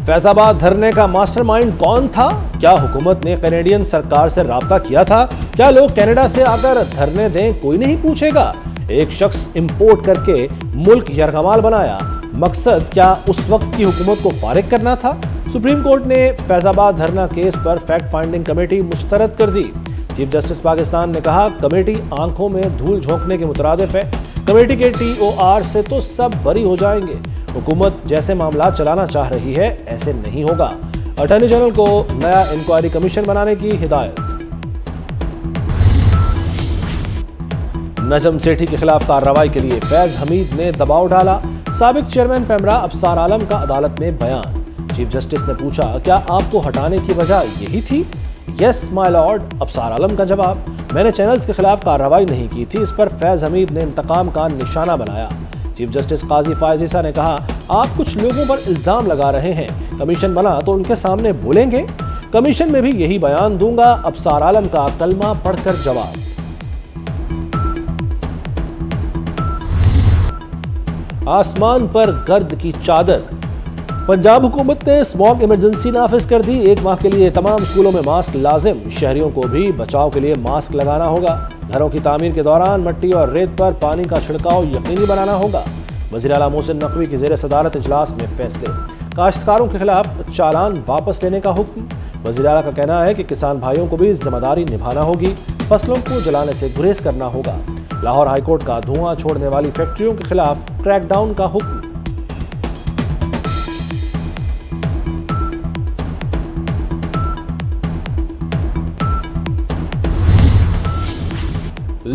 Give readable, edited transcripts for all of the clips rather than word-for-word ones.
फैज आबाद धरने का मास्टरमाइंड कौन था? क्या हुकूमत ने कैनेडियन सरकार से राब्ता किया था? क्या लोग कनाडा से आकर धरने दें कोई नहीं पूछेगा? एक शख्स इंपोर्ट करके मुल्क यरगमाल बनाया। मकसद क्या उस वक्त की हुकूमत को फारिग करना था? सुप्रीम कोर्ट ने फैजाबाद धरना केस पर फैक्ट फाइंडिंग कमेटी मुस्तरद कर दी। चीफ जस्टिस पाकिस्तान ने कहा कमेटी आंखों में धूल झोंकने के मुतरादिफ है। कमेटी के TOR से तो सब बरी हो जाएंगे। हुकूमत जैसे मामला चलाना चाह रही है ऐसे नहीं होगा। अटॉर्नी जनरल को नया इंक्वायरी कमीशन बनाने की हिदायत। नजम सेठी के खिलाफ कार्रवाई के लिए फैज हमीद ने दबाव डाला। साबिक चेयरमैन पेमरा अफसार आलम का अदालत में बयान। चीफ जस्टिस ने पूछा क्या आपको हटाने की वजह यही थी? यस माय लॉर्ड, अफसार आलम का जवाब। मैंने चैनल्स के खिलाफ कार्रवाई नहीं की थी। इस पर फैज हमीद ने इंतकाम का निशाना बनाया। चीफ जस्टिस काजी फायज ईसा ने कहा आप कुछ लोगों पर इल्जाम लगा रहे हैं, कमीशन बना तो उनके सामने बोलेंगे। कमीशन में भी यही बयान दूंगा। अफसार आलम का कलमा पढ़कर जवाब। आसमान पर गर्द की चादर। पंजाब हुकूमत ने स्मॉग इमरजेंसी नाफिज कर दी। 1 माह के लिए तमाम स्कूलों में मास्क लाजिम। शहरियों को भी बचाव के लिए मास्क लगाना होगा। घरों की तामीर के दौरान मट्टी और रेत पर पानी का छिड़काव यकीनी बनाना होगा। वज़ीर आला मोहसिन नकवी की ज़ेर सदारत इजलास में फैसले। काश्तकारों के खिलाफ चालान वापस लेने का हुक्म। वज़ीर आला का कहना है कि किसान भाइयों को भी जिम्मेदारी निभाना होगी। फसलों को जलाने से गुरेज करना होगा। लाहौर हाईकोर्ट का धुआं छोड़ने वाली फैक्ट्रियों के खिलाफ क्रैकडाउन का हुक्म।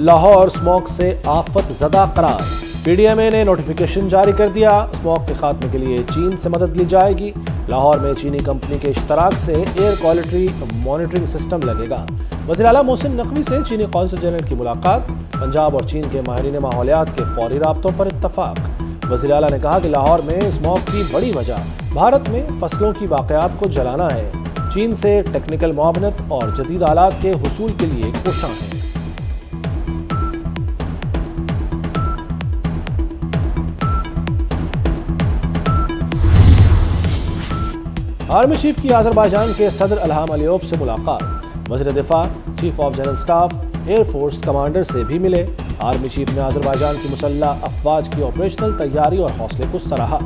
लाहौर स्मॉग से आफत ज़दा करार। PDMA ने नोटिफिकेशन जारी कर दिया। स्मॉग के खात्मे के लिए चीन से मदद ली जाएगी। लाहौर में चीनी कंपनी के इश्तराक से एयर क्वालिटी मॉनिटरिंग सिस्टम लगेगा। वज़ीर आला मोहसिन नकवी से चीनी कौंसल जनरल की मुलाकात। पंजाब और चीन के माहिरीन माहौलियात के फौरी राब्तों पर इत्तफाक। वज़ीर आला ने कहा कि लाहौर में स्मॉग की बड़ी वजह भारत में फसलों की बाक़ियात को जलाना है। चीन से टेक्निकल मुआवनत और जदीद आलात के हुसूल के लिए कोशां है। आर्मी चीफ की अज़रबैजान के सदर इल्हाम अलीयव से मुलाकात। वज़ीर दिफा, chief of general staff, air force commander से भी मिले। आर्मी चीफ ने अज़रबैजान की मुसल्लह अफवाज की ऑपरेशनल तैयारी और हौसले को सराहा।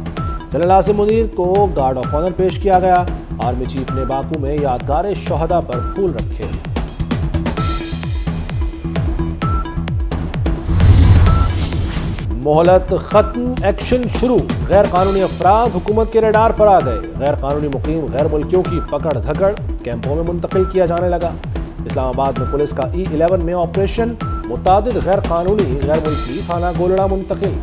जनरल आसिम मुनीर को गार्ड ऑफ ऑनर पेश किया गया। आर्मी चीफ ने बाकू में यादगार शोहदा पर फूल रखे। मोहलत खत्म, एक्शन शुरू। गैर कानूनी अफराद हुकूमत के रडार पर आ गए। गैर कानूनी मुकीम गैर मुल्कियों की पकड़ धकड़ कैंपों में मुंतकिल किया जाने लगा। इस्लामाबाद में पुलिस का E11 में ऑपरेशन। मुतादिद गैर कानूनी गैर मुल्की थाना गोलड़ा मुंतकिल।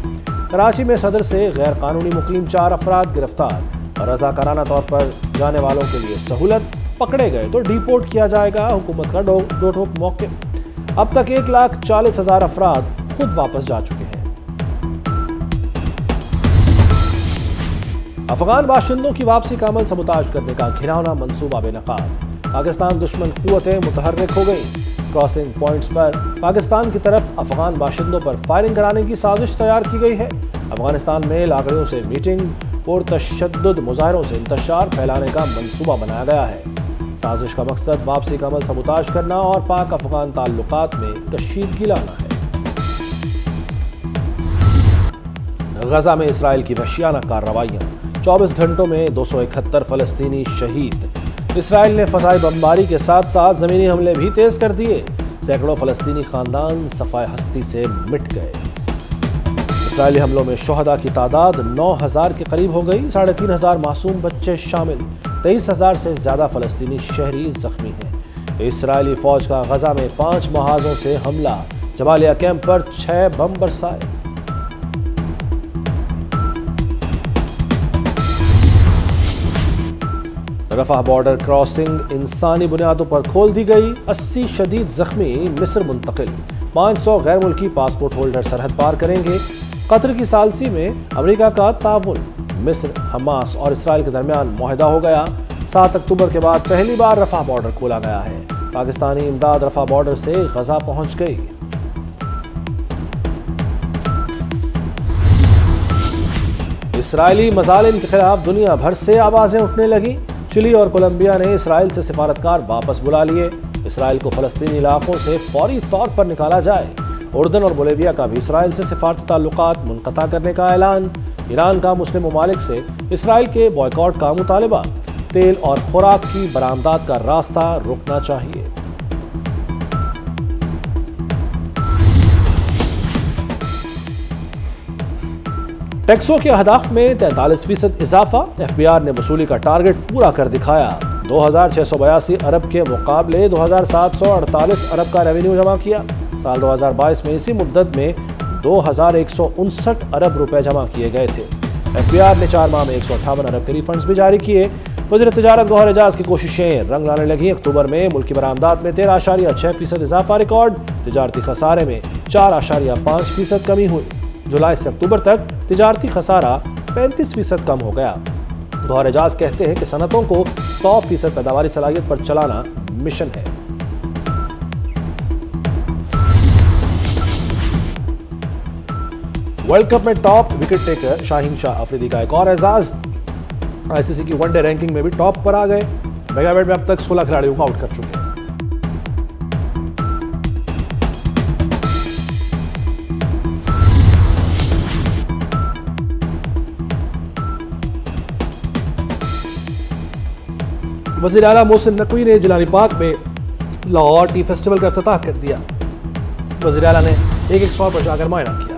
कराची में सदर से गैर कानूनी मुकीम 4 अफराद गिरफ्तार। रज़ाकाराना तौर पर जाने वालों के लिए सहूलत। पकड़े गए तो डिपोर्ट किया जाएगा। हुकूमत का दो ठोक मौक़िफ़। अब तक 1,40,000 अफराद खुद वापस जा चुके हैं। अफगान बाशिंदों की वापसी का अमल सबूताज करने का घिनौना मंसूबा बेनकाब। पाकिस्तान दुश्मन कुव्वतें मुतहर्रिक हो गई। क्रॉसिंग पॉइंट्स पर पाकिस्तान की तरफ अफगान बाशिंदों पर फायरिंग कराने की साजिश तैयार की गई है। अफगानिस्तान में लागरियों से मीटिंग, पुरतशद्दुद मुजाहरों से इंतशार फैलाने का मंसूबा बनाया गया है। साजिश का मकसद वापसी का अमल सबूताज करना और पाक अफगान ताल्लुकात में कशीदगी लाना है। गजा में इसराइल की वहशियाना कार्रवाइयाँ। 24 घंटों में 271 फलस्तीनी शहीद। इसराइल ने फ़ज़ाई बमबारी के साथ साथ ज़मीनी हमले भी तेज़ कर दिए। सैकड़ों फलस्तीनी ख़ानदान सफ़ाए हस्ती से मिट गए। इसराइली हमलों में शोहदा की तादाद 9,000 के करीब हो गई। 3,500 मासूम बच्चे शामिल। 23,000 से ज़्यादा फलस्तीनी शहरी ज़ख्मी हैं। इसराइली फ़ौज का गजा में 5 महाज़ों से हमला। जबालिया कैंप पर 6 बम बरसाए। रफा बॉर्डर क्रॉसिंग इंसानी बुनियादों पर खोल दी गई। 80 शदीद जख्मी मिस्र मुंतकिल। 500 गैर मुल्की पासपोर्ट होल्डर सरहद पार करेंगे। कतर की सालसी में अमेरिका का ताउन। मिस्र, हमास और इसराइल के दरमियान मुआहदा हो गया। 7 अक्टूबर के बाद पहली बार रफा बॉर्डर खोला गया है। पाकिस्तानी इमदाद रफा बॉर्डर से गजा पहुंच गई। اسرائیلی مظالم کے خلاف دنیا بھر سے آوازیں اٹھنے لگیں۔ چلی اور کولمبیا نے اسرائیل سے سفارتکار واپس بلا لیے۔ اسرائیل کو فلسطینی علاقوں سے فوری طور پر نکالا جائے۔ اردن اور بولیویا کا بھی اسرائیل سے سفارتی تعلقات منقطع کرنے کا اعلان۔ ایران کا مسلم ممالک سے اسرائیل کے بائیکاٹ کا مطالبہ۔ تیل اور خوراک کی برآمدات کا راستہ رکنا چاہیے۔ ٹیکسوں کے اہداف میں 43% اضافہ۔ ایف بی آر نے وصولی کا ٹارگٹ پورا کر دکھایا۔ 2682 ارب کے مقابلے 2748 ارب کا ریونیو جمع کیا۔ سال 2022 میں اسی مدت میں 2159 ارب روپے جمع کیے گئے تھے۔ ایف بی آر نے 4 ماہ میں 158 ارب کے ریفنڈز بھی جاری کیے۔ وزیر تجارت گوہر اعجاز کی کوششیں رنگ لانے لگیں۔ اکتوبر میں ملکی برآمدات میں 13.6% اضافہ ریکارڈ۔ تجارتی خسارے میں 4.5% کمی ہوئی۔ جولائی سے اکتوبر تک تجارتی خسارہ 35% کم ہو گیا۔ گوہر اعجاز کہتے ہیں کہ صنعتوں کو 100% پیداواری صلاحیت پر چلانا مشن ہے۔ ورلڈ کپ میں ٹاپ وکٹ ٹیکر شاہین شاہ افریدی کا ایک اور اعزاز۔ آئی سی سی کی ون ڈے رینکنگ میں بھی ٹاپ پر آ گئے۔ میگا ایونٹ میں اب تک 16 کھلاڑیوں کو آؤٹ کر چکے ہیں۔ وزیر اعلیٰ محسن نقوی نے جیلانی پارک میں لاہور ٹی فیسٹیول کا افتتاح کر دیا۔ وزیر اعلیٰ نے ایک سال پر جا کر معائنہ کیا۔